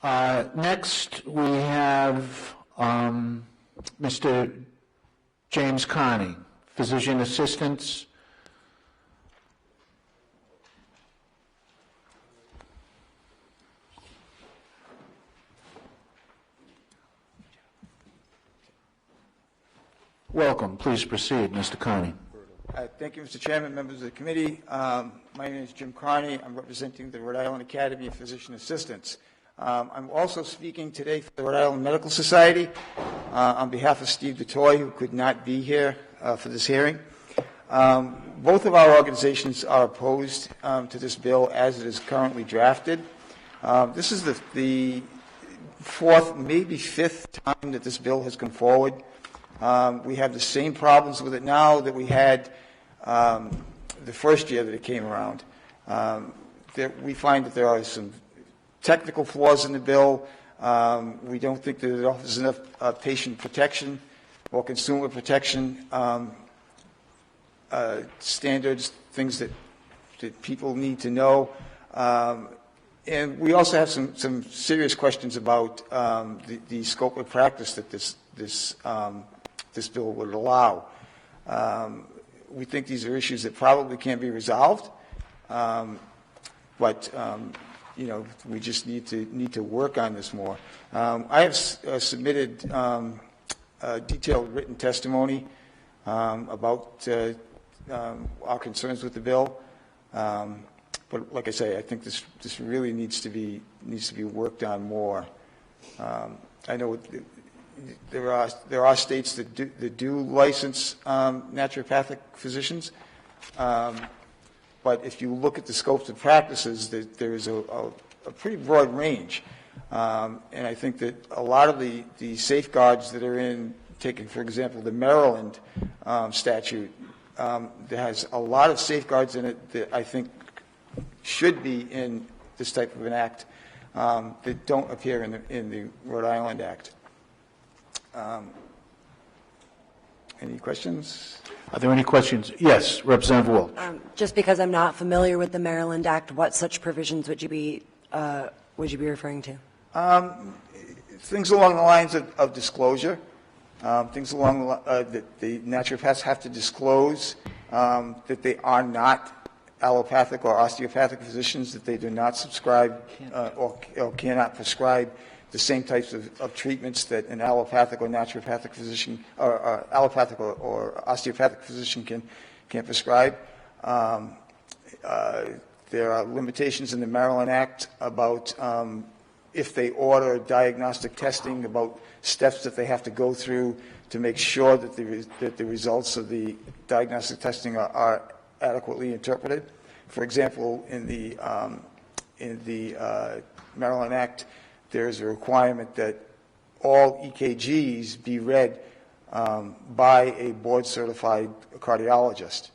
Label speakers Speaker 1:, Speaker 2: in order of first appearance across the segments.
Speaker 1: Next, we have Mr. James Carney, physician assistants. Welcome. Please proceed, Mr. Carney.
Speaker 2: Thank you, Mr. Chairman, members of the committee. My name is Jim Carney. I'm representing the Rhode Island Academy of Physician Assistants. I'm also speaking today for the Rhode Island Medical Society on behalf of Steve DeToy, who could not be here for this hearing. Both of our organizations are opposed to this bill as it is currently drafted. This is the fourth, maybe fifth time that this bill has come forward. We have the same problems with it now that we had the first year that it came around. We find that there are some technical flaws in the bill. We don't think that it offers enough patient protection or consumer protection standards, things that people need to know. And we also have some serious questions about the scope of practice that this bill would allow. We think these are issues that probably can be resolved, but we just need to work on this more. I have submitted detailed written testimony about our concerns with the bill. But like I say, I think this really needs to be worked on more. I know there are states that do license naturopathic physicians, but if you look at the scopes of practices, there is a pretty broad range, and I think that a lot of the safeguards that are in, taking for example the Maryland statute, that has a lot of safeguards in it that I think should be in this type of an act that don't appear in the Rhode Island Act. Any questions?
Speaker 1: Are there any questions? Yes, Representative Walsh.
Speaker 3: Just because I'm not familiar with the Maryland Act, what such provisions would you be referring to?
Speaker 2: Things along the lines of disclosure. Things along that the naturopaths have to disclose that they are not allopathic or osteopathic physicians, that they do not subscribe or cannot prescribe the same types of treatments that an allopathic or naturopathic physician or allopathic or osteopathic physician can prescribe. There are limitations in the Maryland Act about if they order diagnostic testing, about steps that they have to go through to make sure that the results of the diagnostic testing are adequately interpreted. For example, in the Maryland Act, there is a requirement that all EKGs be read by a board-certified cardiologist.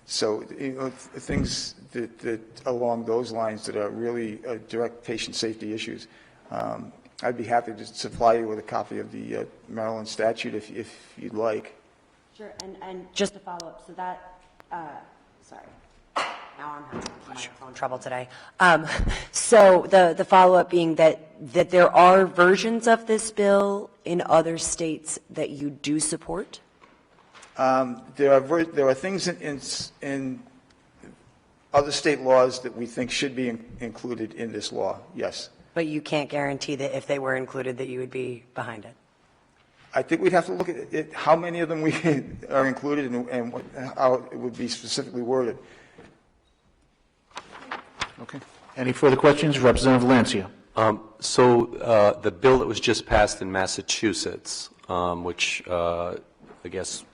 Speaker 2: So things that along those lines that are really direct patient safety issues. I'd be happy to supply you with a copy of the Maryland statute if you'd like.
Speaker 3: Sure, and just to follow up, so that, sorry, now I'm having microphone trouble today. So the follow-up being that there are versions of this bill in other states that you do support?
Speaker 2: There are things in other state laws that we think should be included in this law, yes.
Speaker 3: But you can't guarantee that if they were included that you would be behind it?
Speaker 2: I think we'd have to look at it, how many of them are included and how it would be specifically worded.
Speaker 1: Okay. Any further questions? Representative Valencia.
Speaker 4: So the bill that was just passed in Massachusetts, which I guess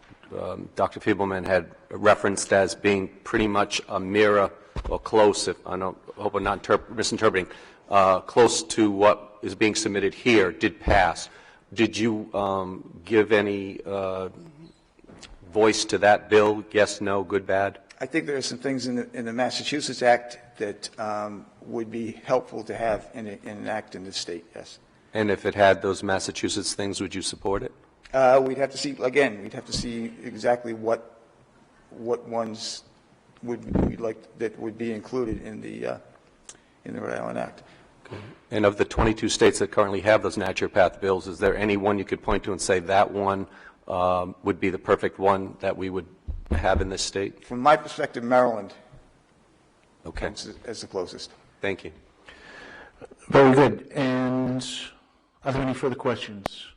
Speaker 4: Dr. Fiebelman had referenced as being pretty much a mirror or close, if I hope I'm not misinterpreting, close to what is being submitted here, did pass. Did you give any voice to that bill? Yes, no, good, bad?
Speaker 2: I think there are some things in the Massachusetts Act that would be helpful to have in an act in this state, yes.
Speaker 4: And if it had those Massachusetts things, would you support it?
Speaker 2: We'd have to see, again, we'd have to see exactly what ones we'd like that would be included in in the Rhode Island Act.
Speaker 4: And of the 22 states that currently have those naturopath bills, is there any one you could point to and say that one would be the perfect one that we would have in this state?
Speaker 2: From my perspective, Maryland
Speaker 4: Okay,
Speaker 2: is the closest.
Speaker 4: thank you.
Speaker 1: Very good. And are there any further questions?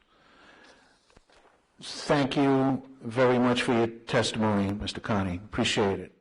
Speaker 1: Thank you very much for your testimony, Mr. Carney. Appreciate it.